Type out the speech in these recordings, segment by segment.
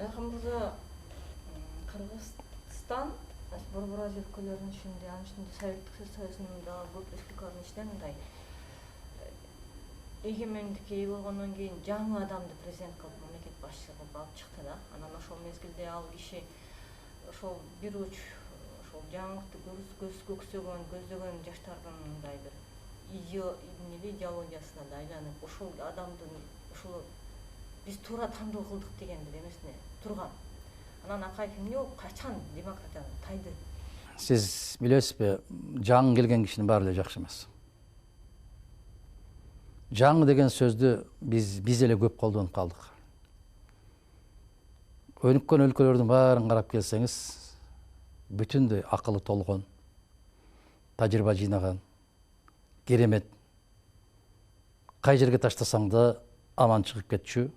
Ayxamızda Kırgızstan Борбор Азия өлкөлөрүнүн ичинде, анын ичинде Советтик Союзунун дагы көп республикаларынын ичинен мындай эгемендикке ээ болгондон кийин жаңы адамды президент кылып, мамлекет башчысы кылып алып чыкты да. Анан ошол мезгилде ал киши ошол бир уч ошол жаңылыкты көксөгөн, көздөгөн жаштардын мындай бир идеологиясына да айланып, ошол адамдын ошол биз туура тандоо кылдык дегенди эмесине турган. Анан Акаев эмне болуп качан демократияны тайды? Сиз билесизби, жаңы келген кишинин баары эле жакшы эмес. Жаңы деген сөздү биз эле көп колдонуп калдык. Өнүккөн өлкөлөрдүн баарын карап келсеңиз, бүтүндөй акылы толгон, тажрыйба жыйнаган, керемет. Кай жерге таштасаң да аман чыгып кетчү,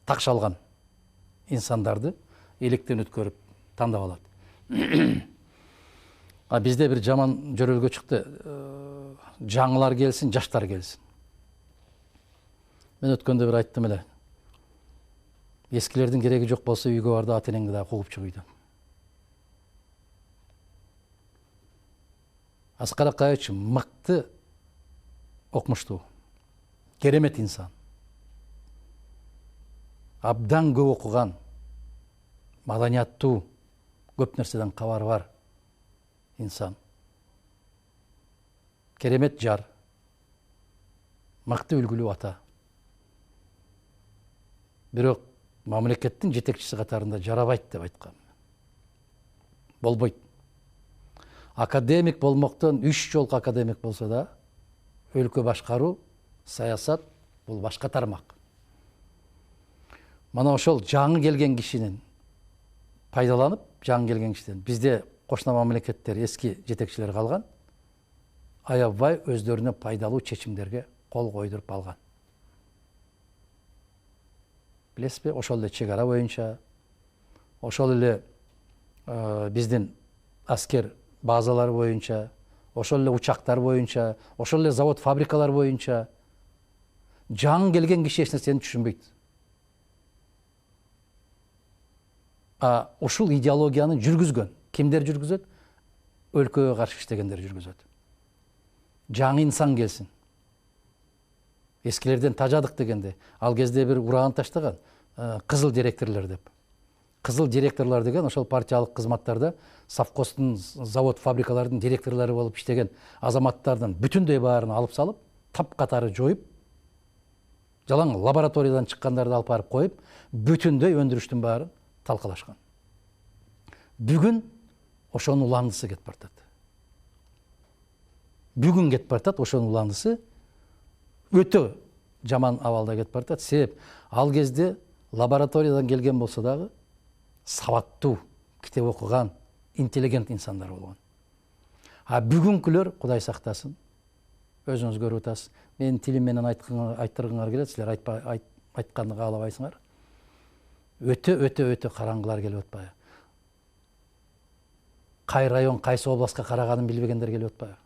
такшалган инсандарды электен өткөрүп тандап алат. А бизде бир жаман жөрөлгө чыкты. Жаңылар келсин, жаштар келсин. Мен өткөндө бир айттым эле. Эскилердин кереги жок болсо үйгө бар да ата энеңди да кууп чык үйдөн. Аскар Акаевич мыкты окумуштуу, керемет инсан. Абдан көп окуган, маданияттуу, көп нерседен кабары бар инсан. Керемет жар, мыкты үлгүлүү ата. Бирок мамлекеттин жетекчиси катарында жарабайт деп айткан. Болбойт. Академик болмоктон 3 жолку академик болсо да, өлкө башкаруу, саясат бул башка тармак. Мана ошол жаңы келген кишинин пайдаланып, жаңы келген кишиден бизде кошуна мамлекеттер эски жетекчилер калган, аябай өздөрүнө пайдалуу чечимдерге кол койдуруп алган. Билесизби, ошол эле чек ара боюнча, ошол эле биздин аскер базалары боюнча, ошол эле учактар боюнча, ошол эле завод фабрикалар боюнча жаңы келген киши эч нерсени түшүнбөйт. Ушул идеологияны жүргүзгөн кимдер жүргүзөт? Өлкөгө каршы иштегендер жүргүзөт. Жаңы инсан келсин. Эскилерден тажадык дегенде, ал кезде бир ураган таштаган, кызыл директорлор деп. Кызыл директорлор деген ошол партиялык кызматтарда совхоздун, завод, фабрикалардын директорлору болуп иштеген азаматтардын бүтүндөй баарын алып салып, тап катары жоюп, жалаң лабораториядан чыккандарды алып барып коюп, бүтүндөй өндүрүштүн баарын талкалашкан. Бүгүн ошонун уландысы кетип бартат. Бүгүн кетип бартат ошонун уландысы өтө жаман абалда кетип бартат. Себеп ал кезде лабораториядан келген болсо дагы сабаттуу, китеп окуган, интеллигент инсандар болгон. Бүгүнкүлөр, Кудай сактасын, өзүңүз көрүп атасыз. Менин тилим менен айттыргыңар келет, силер айтканды каалабайсыңар. Өтө караңгылар келип атпайбы? Кай район, кайсы областка караганын билбегендер келип атпайбы?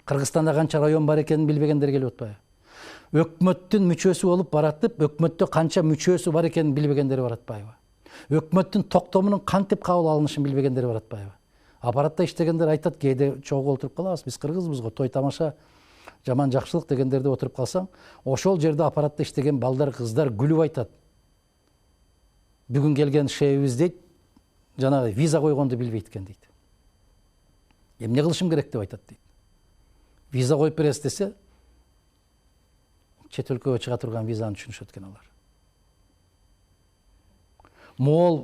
Кыргызстанда канча район бар экенин билбегендер келип атпайбы? Өкмөттүн мүчөсү болуп баратып, өкмөттө канча мүчөсү бар экенин билбегендер бар атпайбы? Өкмөттүн токтомунун кантип кабыл алынышын билбегендер бар атпайбы? Аппаратта иштегендер айтат, кээде чогуу отуруп калабыз, биз кыргызбыз го, той тамаша, жаман жакшылык дегендерде отуруп калсаң, ошол жерде аппаратта иштеген балдар, кыздар күлүп айтат. Бүгүн келген шебибиз дейт, жанагы виза койгонду билбейт экен дейт. Эмне кылышым керек деп айтат дейт. Виза коюп бересиз десе, чет өлкөгө чыга турган визаны түшүнүшөт экен алар. Моол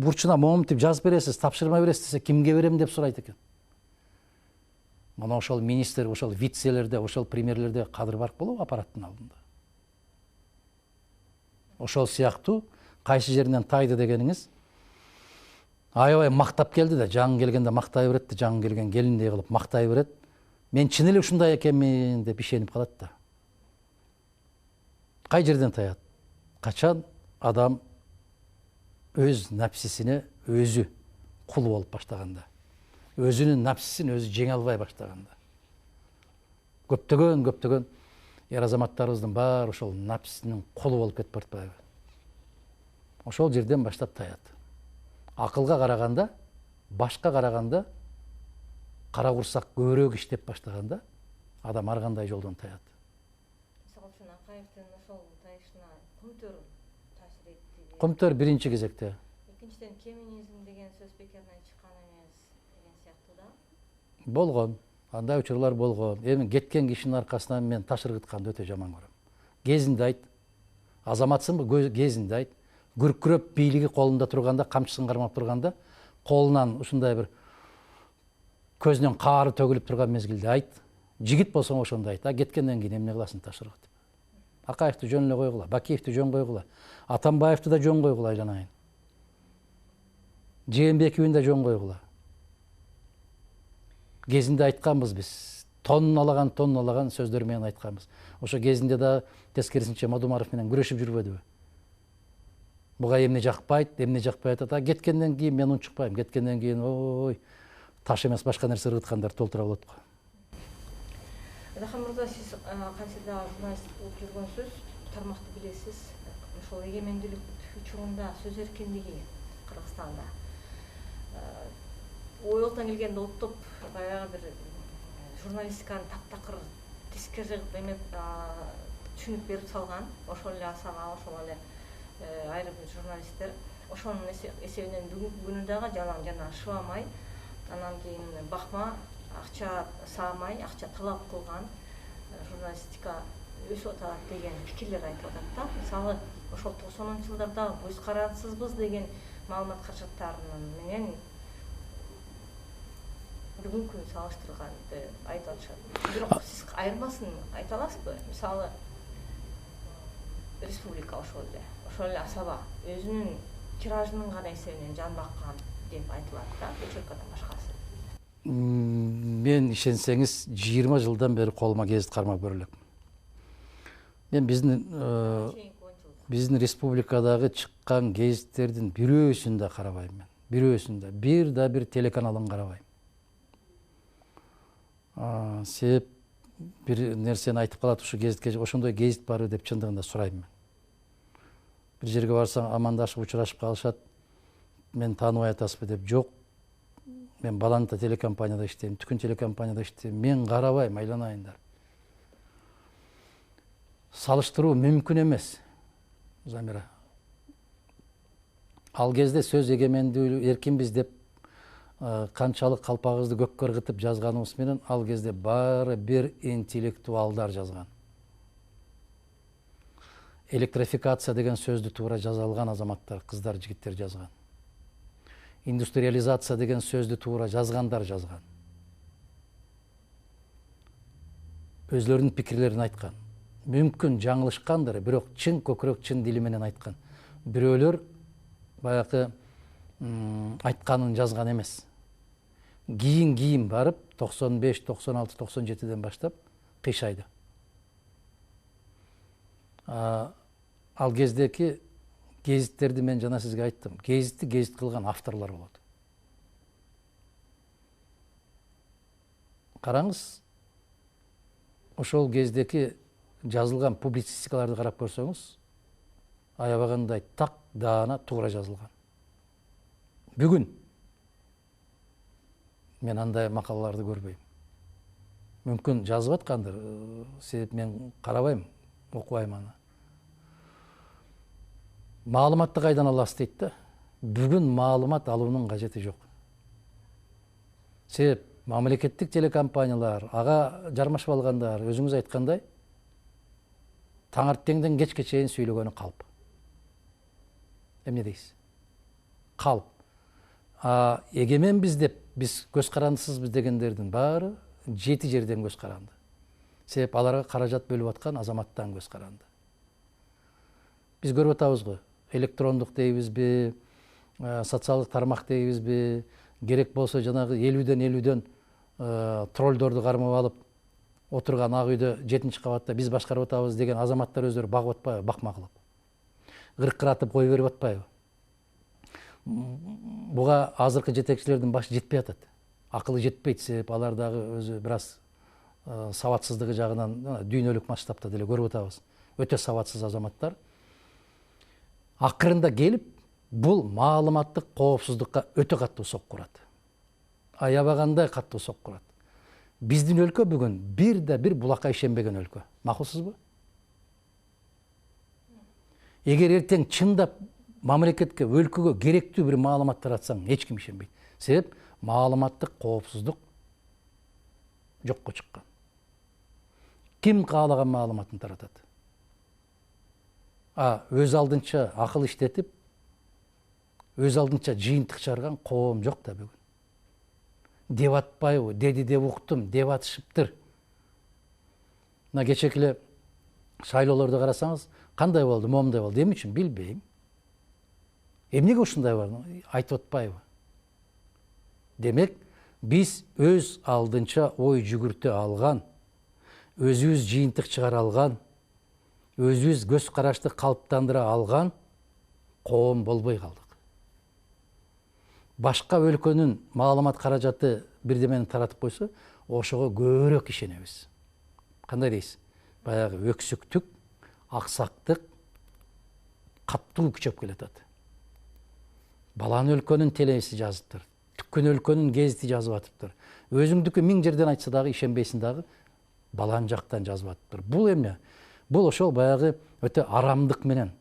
бурчуна момунтип жазып бересиз, тапшырма бересиз десе, кимге берем деп сурайт экен. Мына ошол министр, ошол вицелерде, ошол премьерлерде кадыр барк болобу аппараттын алдында. Ошол сыяктуу кайсы жеринен тайды дегениңиз аябай мактап келди да, жаңы келгенде мактай берет да, жаңы келген келиндей кылып мактай берет. Мен чын эле ушундай экенмин деп ишенип калат да. Кай жерден таят? Качан адам өз напсисине өзү кул болуп баштаганда, өзүнүн напсисин өзү жеңе албай баштаганда. Көптөгөн эр азаматтарыбыздын баары ошол напсисинин кулу болуп кетип бартпайбы? ошол жерден баштап таят. Акылга караганда, башка караганда, кара курсак көбүрөөк иштеп баштаганда адам ар кандай жолдон таят. Мисалы үчүн Акаевдин ошол тайышына Кумтөр таасир этти. Кумтөр биринчи кезекте. Экинчиден кеминизм деген сөз бекеринен чыккан эмес деген сыяктуу да. Болгон, андай учурлар болгон. Эми кеткен кишинин аркасынан мен таш ыргытканды өтө жаман көрөм. Кезинде айт, азаматсынбы кезинде айт, күркүрөп бийлиги колунда турганда, камчысын кармап турганда, колунан ушундай бир көзүнөн каары төгүлүп турган мезгилде айт. Жигит болсоң ошондо айт. Кеткенден кийин эмне кыласың, таш ыргыт. Акаевди жөн эле койгула, Бакиевди жөн койгула, Атамбаевди да жөн койгула, айланайын. Жээнбековин да жөн койгула. Кезинде айтканбыз биз. Тонналаган сөздөр менен айтканбыз. Ошо кезинде да тескерисинче Мадумаров менен күрөшүп жүрбөдүбү? Буга эмне жакпайт, эмне жакпайт ата. Кеткенден кийин мен унчукпайм. Кеткенден кийин ой, таш эмес башка нерсе ыргыткандар толтура болот го. Дахан мырза, сиз кайсы да журналист болуп жүргөнсүз, тармакты билесиз. Ошол эгемендүүлүк учурунда сөз эркиндиги Кыргызстанда. Оюлтан келгенде оттоп баягы бир журналистиканы таптакыр тескери эме түшүнүп берип салган. Ошол эле Асаба, ошол эле айрым журналисттер. Ошонун эсебинен бүгүнкү күнү дагы жалаң жана шыбамай, анан кийин бакма, акча саамай, акча талап кылган журналистика өсүп атат деген пикирлер айтып атат да. Мисалы, ошол 90-жылдарда көз карансызбыз деген маалымат каражаттарынын менен бүгүнкү салыштырганды айтып атышат. Бирок сиз айырмасын айта аласызбы? Мисалы, республика ошол эле Асаба өзүнүн тиражынын гана эсебинен жан баккан деп айтылат да, Вечеркадан башкасы. Мен ишенсеңиз 20 жылдан бери колума гезит кармап көрө элек. Мен биздин республикадагы чыккан гезиттердин бирөөсүн да карабайм мен. Бирөөсүн да бир да бир телеканалын карабайм. Себеп бир нерсени айтып калат, ушу гезитке ошондой гезит барбы деп чындыгында сурайм мен. Бир жерге барсаң амандашып учурашып калышат. Мен тааныбай атасызбы деп, жок. Мен Баланта телекомпанияда иштейм, Түкүн телекомпанияда иштейм. Мен карабайм, айланайындар. Салыштыруу мүмкүн эмес. Замира. Ал кезде сөз эгемендүү эркинбиз деп канчалык калпагыбызды көккө ыргытып жазганыбыз менен ал кезде баары бир интеллектуалдар жазган. Электрификация деген сөздү туура жаза алган азаматтар, кыздар, жигиттер жазган. Индустриализация деген сөздү туура жазгандар жазган. Өзлөрүнүн пикирлерин айткан. Мүмкүн жаңылышкандыр, бирок чын көкүрөк, чын дили менен айткан. Бирөөлөр баягы айтканын жазган эмес. Кийин барып 95, 96, 97ден баштап кыйшайды. Ал кездеки гезиттерди мен жана сизге айттым. Гезитти гезит кылган авторлор болот. Караңыз, ошол кездеки жазылган публицистикаларды карап көрсөңүз, аябагандай так даана туура жазылган. Бүгүн мен андай макалаларды көрбөйм. Мүмкүн жазып аткандыр, себеп мен карабайм, окубайм аны. Маалыматты кайдан аласыз дейт да. Бүгүн маалымат алуунун кажети жок. Себеп мамлекеттик телекомпаниялар, ага жармашып алгандар, өзүңүз айткандай, таңертеңден кечке чейин сүйлөгөнү калп. Эмне дейсиз? Калп. Эгеменбиз деп, биз көз карандысызбыз дегендердин баары жети жерден көз каранды. Себеп аларга каражат бөлүп аткан азаматтан көз каранды. Биз көрүп атабыз го, электрондук дейбизби, социалдык тармак дейбизби, керек болсо жанагы 50ден троллдорду кармап алып отурган ак үйдө 7-кабатта биз башкарып атабыз деген азаматтар өздөрү багып атпайбы, бакма кылып. Кыркыратып кой берип атпайбы. Буга азыркы жетекчилердин башы жетпей атат. Акылы жетпейт, себеп алар дагы өзү бир аз сабатсыздыгы жагынан дүйнөлүк масштабта деле көрүп атабыз. Өтө сабатсыз азаматтар. Акырында келип бул маалыматтык коопсуздукка өтө катуу сокку урат. Аябагандай катуу сокку урат. Биздин өлкө бүгүн бир булакка ишенбеген өлкө. Макулсузбу? Эгер эртең чындап мамлекетке, өлкөгө керектүү бир маалымат таратсаң, эч ким ишенбейт. Себеп маалыматтык коопсуздук жокко чыккан. Ким каалаган маалыматын таратат? Өз алдынча акыл иштетип, өз алдынча жыйынтык чыгарган коом жок да бүгүн. Деп атпайбы, деди деп уктум, деп атышыптыр. Мына кечеки эле шайлоолорду карасаңыз, кандай болду, момундай болду, эмне үчүн билбейм. Эмнеге ушундай болду? Айтып атпайбы? Демек, биз өз алдынча ой жүгүртө алган, өзүбүз жыйынтык чыгара алган, өзүбүз көз карашты калыптандыра алган коом болбой калдык. Башка өлкөнүн маалымат каражаты бирдемени таратып койсо, ошого көбүрөөк ишенебиз. Кандай дейсиз? Баягы өксүктүк, аксактык катуу күчөп келатат. Балан өлкөнүн телеси жазыптыр. Түккөн өлкөнүн гезити жазып атыптыр. Өзүңдүкү 1000 жерден айтса дагы ишенбейсиң дагы, балан жактан жазып атыптыр. Бул эмне? Бул ошол баягы өтө арамдык менен.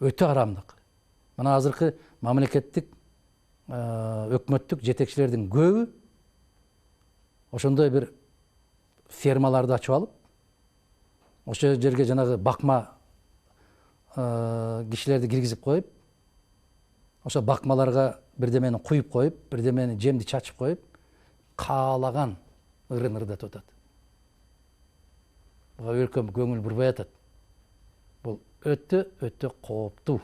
Өтө арамдык. Мына азыркы мамлекеттик өкмөттүк жетекчилердин көбү ошондой бир фермаларды ачып алып, ошол жерге жанагы бакма кишилерди киргизип коюп, ошо бакмаларга бирдемени куюп коюп, бирдемени жемди чачып коюп, каалаган ырын ырдатып атат. Буга өлкөм көңүл бурбай атат. Бул өтө кооптуу.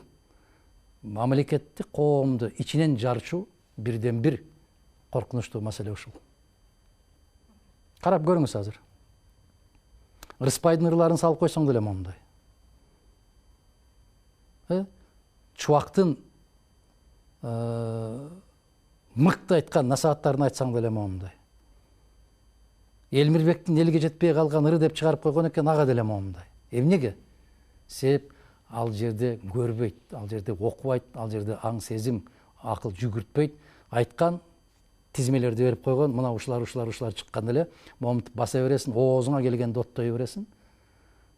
Мамлекеттик коомду ичинен жарчу бирден бир коркунучтуу маселе ушул. Карап көрүңүз азыр. Ырыспайдын ырларын салып койсоң деле момундай. Чубактын мыкты айткан насааттарын айтсаң деле момундай. Элмирбектин элге жетпей калган ыры деп чыгарып койгон экен, ага деле момундай. Эмнеге? Себеп ал жерде көрбөйт, ал жерде окубайт, ал жерде аң сезим, акыл жүгүртпөйт. Айткан тизмелерди берип койгон, мына ушулар чыккан деле, момунтуп баса бересиң, оозуңа келгенде оттой бересиң.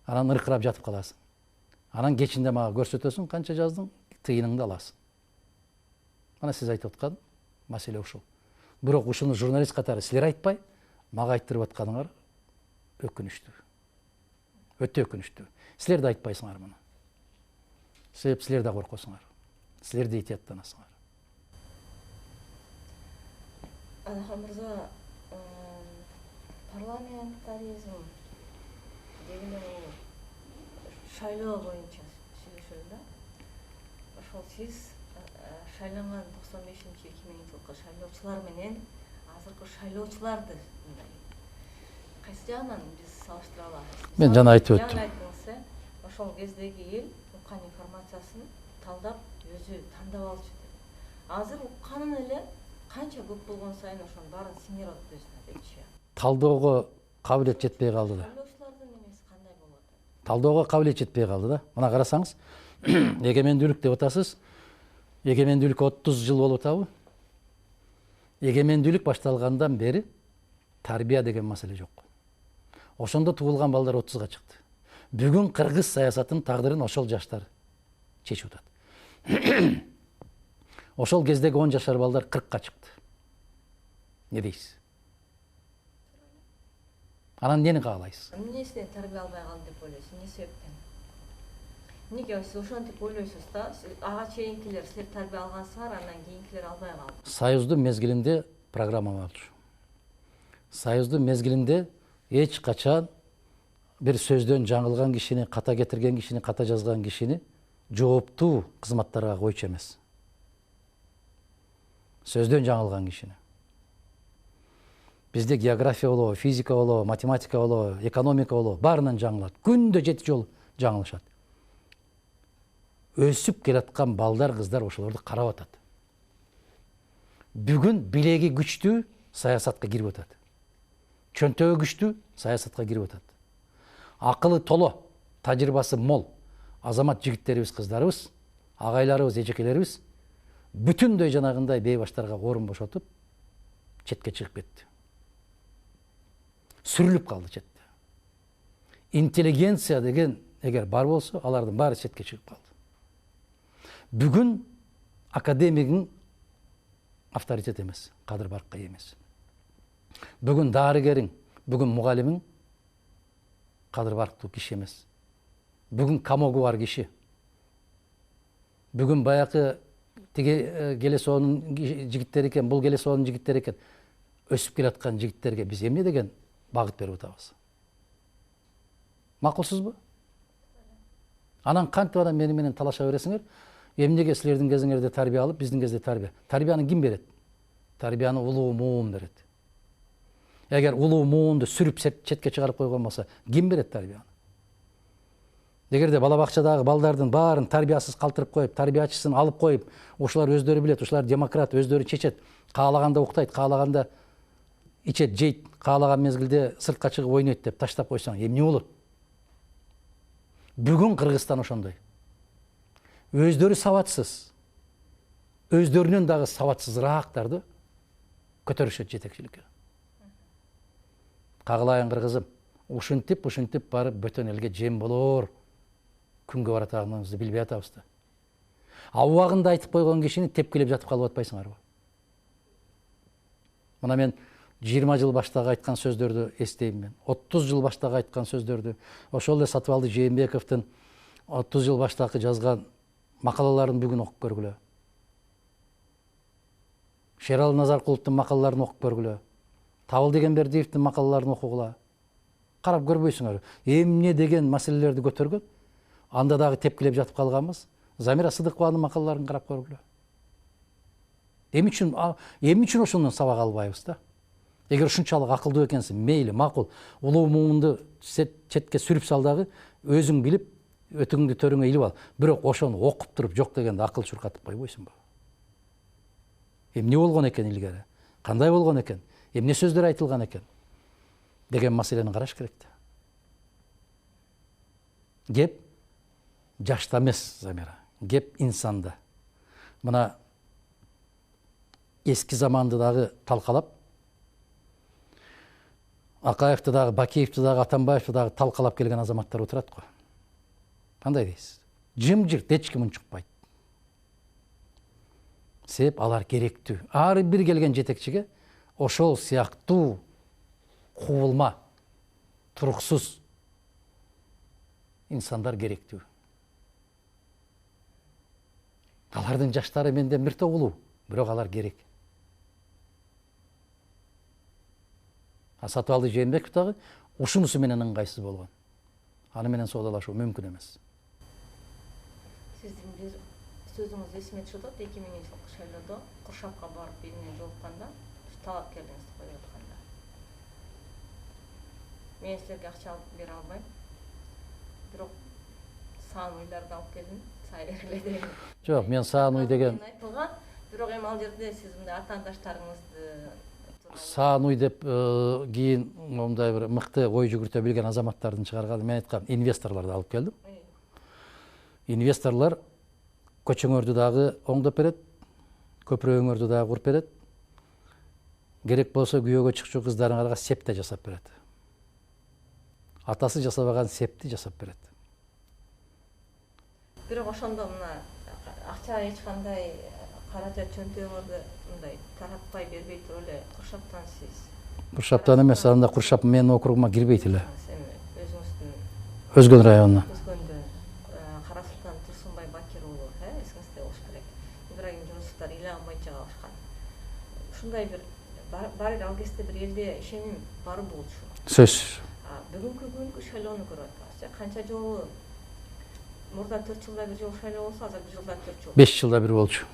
Анан ыркырап жатып каласың. Анан кечинде мага көрсөтөсүң, канча жаздың, тыйыныңды аласың. Мына сиз айтып аткан маселе ушул. Бирок ушуну журналист катары силер айтпай, мага айттырып атканыңар өкүнүчтүү. Өтө өкүнүчтүү. Силер да айтпайсыңар муну. Себеп силер да коркосуңар. Силер да итияттанасыңар. Алахан мырза, парламентаризм деген шайлоо боюнча сүйлөшөлү да. Ошол сиз шайланган 95-2000 шайлоочулар менен азыркы шайлоочуларды кайсы жагынан биз салыштыра алабыз? Мен жана айтып өттүм. Ошол кездеги эл уккан информациясын талдап, өзү тандап алчу деп. Азыр укканын эле канча көп болгон сайын ошонун баарын сиңирип атат өзүнө депчи. Талдоого кабилет жетпей калды да. Шайлоочулардын эмеси кандай болот? Талдоого кабилет жетпей калды да. Мына карасаңыз, эгемендүүлүк деп атасыз. Эгемендүүлүк 30 жыл болуп атабы? Эгемендүүлүк башталгандан бери тарбия деген маселе жок. Ошондо туулган балдар 30-га чыкты. Бүгүн кыргыз саясатынын тагдырын ошол жаштар чечип атат. Ошол кездеги 10 жашар балдар 40-ка чыкты. Не дейсиз? Анан эмнени каалайсыз? Эмнесинен тарбия албай калды деп ойлойсуз? Эмне себептен? Эмнеге сиз ошентип ойлойсуз да? Ага чейинкилер силер тарбия алгансыңар, андан кийинкилер албай калды. Союздун мезгилинде программа болчу. Союздун мезгилинде эч качан бир сөздөн жаңылган кишини, ката кетирген кишини, ката жазган кишини жооптуу кызматтарга койчу эмес. Сөздөн жаңылган кишини. Бизде география болобу, физика болобу, математика болобу, экономика болобу, баарынан жаңылат. Күндө 7 жолу жаңылышат. Өсүп келаткан балдар, кыздар ошолорду карап атат. Бүгүн билеги күчтүү саясатка кирип атат. Чөнтөгү күчтүү саясатка кирип атат. Акылы толо, тажрыйбасы мол азамат жигиттерибиз, кыздарыбыз агайларыбыз, эжекелерибиз бүтүндөй жанагындай бейбаштарга орун бошотуп четке чыгып кетти. Сүрүлүп калды четте. Интеллигенция деген эгер бар болсо, алардын баары четке чыгып калды. Бүгүн академигин авторитет эмес, кадыр баркка эмес. Бүгүн дарыгериң, бүгүн мугалимиң кадыр барктуу киши эмес. Бүгүн камогу бар киши. Бүгүн баякы тиги Келесоонун жигиттери экен, бул Келесоонун жигиттери экен. Өсүп келаткан жигиттерге биз эмне деген багыт берип атабыз? Макулсузбу? Анан кантип анан менен талаша бересиңер? Эмнеге силердин кезиңерде тарбия алып, биздин кезде тарбия? Тарбияны ким берет? Тарбияны улуу муун берет. Эгер улуу муунду сүрүп четке чыгарып койгон болсо, ким берет тарбияны? Эгерде бала бакчадагы балдардын баарын тарбиясыз калтырып коюп, тарбиячысын алып коюп, ушулар өздөрү билет, ушулар демократ, өздөрү чечет, каалаганда уктайт, каалаганда ичет, жейт, каалаган мезгилде сыртка чыгып ойнойт деп таштап койсоң, эмне болот? Бүгүн Кыргызстан ошондой. Өздөрү сабатсыз, өздөрүнөн дагы сабатсызраактарды көтөрүшөт жетекчиликке. Кагылайын кыргызым, ушинтип барып бөтөн элге жем болор. Күнгө баратганыбызды билбей атабыз да. Убагында айтып койгон кишини тепкилеп жатып калып атпайсыңарбы? Мына мен 20 жыл баштагы айткан сөздөрдү эстейм мен. 30 жыл баштагы айткан сөздөрдү, ошол эле Сатыбалды Жээнбековдун 30 жыл баштагы жазган макалаларын бүгүн окуп көргүлө. Шералы Назаркуловдун макалаларын окуп көргүлө. Табылдыгенбердиевдин макалаларын окугула. Карап көрбөйсүңөр. Эмне деген маселелерди көтөргөн? Анда дагы тепкилеп жатып калганбыз. Замира Сыдыкованын макалаларын карап көргүлө. Эмне үчүн ошондон сабак албайбыз да? Эгер ушунчалык акылдуу экенсиң, мейли, макул, улуу муунду четке сүрүп сал дагы, өзүң билип, өтүңдү төрүңө илип ал. Бирок ошону окуп туруп жок дегенде акыл чуркатып койбойсуңбу? Эмне болгон экен илгери? Кандай болгон экен? Эмне сөздөр айтылган экен? Деген маселени караш керек да. Кеп жашта эмес, Замира. Кеп инсанда. Мына эски заманды дагы талкалап, Акаевди дагы, Бакиевди дагы, Атамбаевди дагы талкалап келген азаматтар отурат го. Кандай дейсиз? Жымжырт, эч ким унчукпайт. Себеп алар керектүү. Ар бир келген жетекчиге ошол сыяктуу кубулма, туруксуз инсандар керектүү. Алардын жаштары менден бир топ улуу, бирок алар керек. Сатыбалды Жээнбеков дагы ушунусу менен ыңгайсыз болгон. Аны менен соодалашуу мүмкүн эмес. Сиздин бир сөзүңүз эсиме түшүп атат. 2000-жылкы шайлоодо Куршапка барып бирине жолукканда, талапкерлигиңизди коюп атканда. Мен силерге акча бере албайм. Бирок саан уйларды алып келдим, сай бергиле деген. Жок, мен саан уй деген бирок эми ал жерде сиз мындай атаандаштарыңызды саан уй деп кийин мындай бир мыкты ой жүгүртө билген азаматтардын чыгарганы, мен айткам, инвесторлорду алып келдим. Инвесторлор көчөңөрдү дагы оңдоп берет, көпүрөгөңөрдү дагы куруп берет. Керек болсо күйөөгө чыкчу кыздарыңарга сеп да жасап берет. Атасы жасабаган септи жасап берет. Бирок ошондо мына акча эч кандай каражат чөнтөгүңөргө мындай таратпай бербей туруп эле Куршаптан сиз. Куршаптан эмес, анда Куршап менин округума кирбейт эле. Өзүңүздүн Өзгөн районуна. Өзгөндө Карасултан Турсунбай Бакир уулу, эсиңизде болуш керек. Ибрагим Жунусовдор Илья Байчага алышкан. Ушундай бир бар эле ал кезде бир элде ишеним бар болчу. Сөз. Бүгүнкү күнгү шайлоону көрүп атабыз. Канча жолу мурда 4 жылда бир жолу шайлоо болсо, азыр 1 жылда 4 жолу. 5 жылда бир болчу.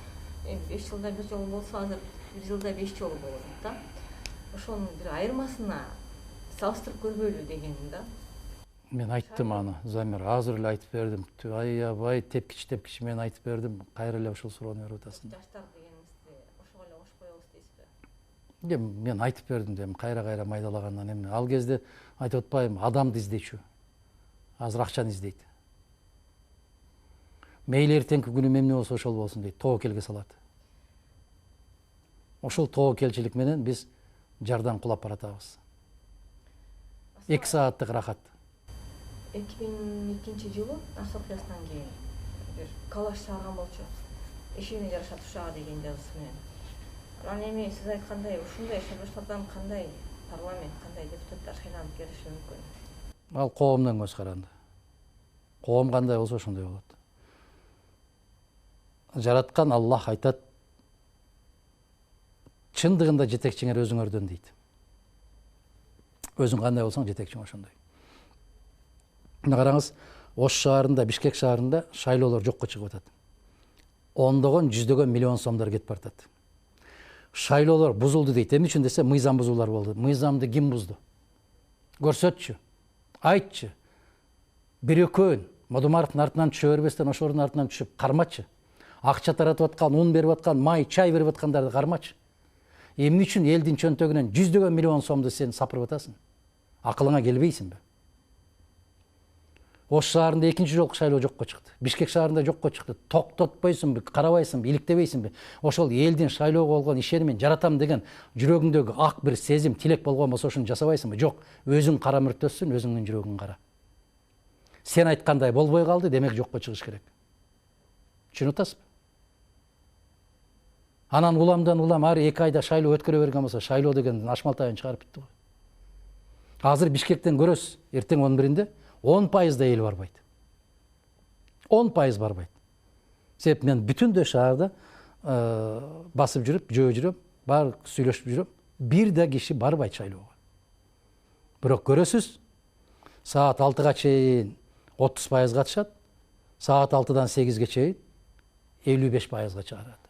5 жылда 1 жолу болсо, азыр 1 жылда 5 жолу болот да. Ошонун бир айырмасына салыштырып көрбөйлү дегеним да. Мен айттым аны, Замира, азыр эле айтып бердим. Аябай тепкич мен айтып бердим. Кайра эле ушул суроону берип атасың. Жаштар дегениңизди ошого эле кошуп коебуз дейсизби? Мен айтып бердим дейм, кайра майдалагандан эмне. Ал кезде айтып атпаймынбы, адамды издечү. Азыр акчаны издейт. мейли эртеңки күнү эмне болсо ошол болсун дейт, тобокелге салат. Ошол тобокелчилик менен биз жардан кулап баратабыз. 2 сааттык рахат. 2002-жылы Ас окуясынан кийин бир калаш саарган болчу. Эшигине жараша тушаа деген жазуусу менен. Анан эми сиз айткандай ушундай шабаштардан кандай парламент, кандай депутаттар шайланып келиши мүмкүн? Ал коомдон көз каранды. Коом кандай болсо ошондой болот. Жараткан Аллах айтат, чындыгында жетекчиңер өзүңөрдөн дейт. Өзүң кандай болсоң жетекчиң ошондой. Мына караңыз, Ош шаарында, Бишкек шаарында шайлоолор жокко чыгып атат. Ондогон, жүздөгөн миллион сомдор кетип баратат. Шайлоолор бузулду дейт. Эмне үчүн десе, мыйзам бузуулар болду. Мыйзамды ким бузду? Көрсөтчү. Айтчы. Бир экөөн Мадумаровдун артынан түшө бербестен ошонун артынан түшүп кармачы. Акча таратып аткан, ун берип аткан, май, чай берип аткандарды кармачы. Эмне үчүн элдин чөнтөгүнөн жүздөгөн миллион сомду сен сапырып атасың? Акылыңа келбейсиңби? Ош шаарында экинчи жолку шайлоо жокко чыкты. Бишкек шаарында жокко чыкты. Токтотпойсуңбу, карабайсыңбы, иликтебейсиңби? Ошол элдин шайлоого болгон ишеними, жаратам деген жүрөгүңдөгү ак бир сезим, тилек болгон болсо ошону жасабайсыңбы? Жок, өзүң кара мүртөсүн, өзүңдүн жүрөгүң кара. Сен айткандай болбой калды, демек жокко чыгыш керек. Түшүнүп атасызбы? Анан уламдан улам ар 2 айда шайлоо өткөрө берген болсо, шайлоо деген ашмалтайын чыгарып битти го. Азыр Бишкектен көрөсүз, эртең 11-inde 10% да эл барбайт. 10% барбайт. Себеп мен бүтүндөй шаарда басып жүрүп, жөө жүрөм, бар сүйлөшүп жүрөм, бир да киши барбайт шайлоого. Бирок көрөсүз, саат 6-га чейин 30% катышат, саат 6-дан 8-ге чейин 55%-га чыгарат.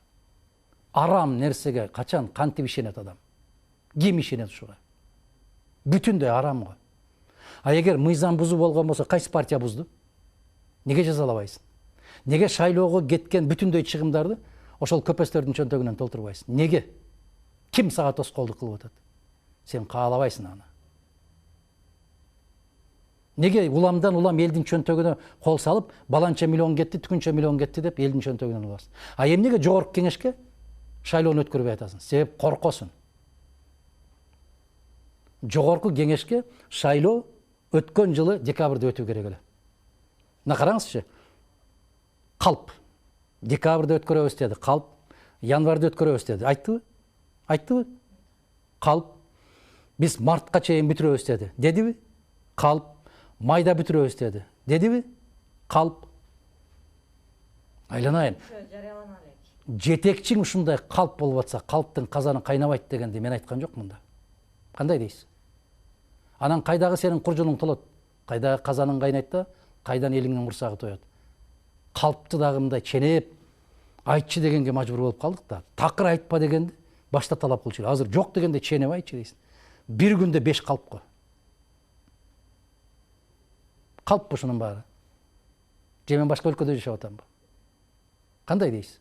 Арам нерсеге качан кантип ишенет адам? Ким ишенет ушуга? Бүтүндөй арам го. А эгер мыйзам бузуу болгон болсо, кайсы партия бузду? Неге жазалабайсың? Неге шайлоого кеткен бүтүндөй чыгымдарды ошол көпөстөрдүн чөнтөгүнөн толтурбайсың? Неге? Ким сага тоскоолдук кылып атат? Сен каалабайсың аны. Неге уламдан улам элдин чөнтөгүнө кол салып, баланча миллион кетти, түкүнчө миллион кетти деп элдин чөнтөгүнөн аласың? А эмнеге жогорку кеңешке шайлоону өткөрбөй атасың? Себеп коркосуң. Жогорку кеңешке шайлоо өткөн жылы декабрда өтүү керек эле. Мына караңызчы. Калп декабрда өткөрөбүз деди. Калп январда өткөрөбүз деди. Айттыбы? Айттыбы? Калп биз мартка чейин бүтүрөбүз деди. Дедиби? Калп майда бүтүрөбүз деди. Дедиби? Калп. Айланайын. Жетекчиң ушундай калп болуп атса, калптын казаны кайнабайт дегенди мен айткан жок мында. Кандай дейсиз? Анан кайдагы сенин куржуның толот? Кайдагы казаның кайнайт да, кайдан элиңдин курсагы тоет? Калпты дагы мындай ченеп, айтчы дегенге мажбур болуп калдык да. Такыр айтпа дегенди башта талап кылчу. Азыр жок дегенде ченеп айтчы дейсиң. Бир күндө 5 калп го. Калп ушунун баары. Же мен башка өлкөдө жашап атамбы? Кандай дейсиз?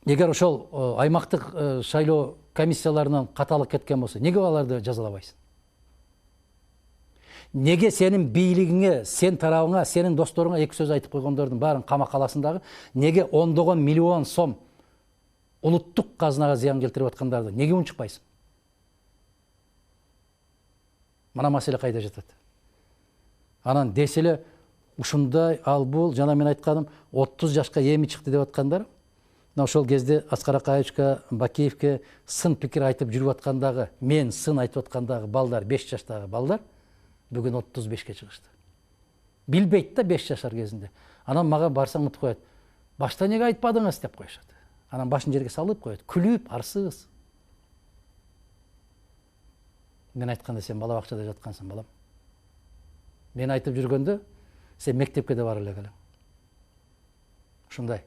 Эгер ошол аймактык шайлоо комиссияларынан каталык кеткен болсо, неге аларды жазалабайсың? Неге сенин бийлигиңе, сен тарабыңа, сенин досторуңа 2 сөз айтып койгондордун баарын камак аласындагы, неге ондогон миллион сом улуттук казынага зыян келтирип аткандарды неге унчукпайсың? Мына маселе кайда жатат? Анан деселе ушундай ал бул жана мен айтканым 30 жашка эми чыкты деп аткандар, ошол кезде Аскар Акаевичке, Бакиевке сын пикир айтып жүрүп аткандагы, мен сын айтып аткандагы балдар, 5 жаштагы балдар бүгүн 35ке чыгышты. Билбейт да 5 жашар кезинде. Анан мага барсаң утуп коет. Башта неге айтпадыңыз деп коюшат. Анан башын жерге салып коет, күлүп, арсыз. Мен айтканда сен бала бакчада жаткансың, балам. Мен айтып жүргөндө сен мектепке де бара элек элең. Ушундай.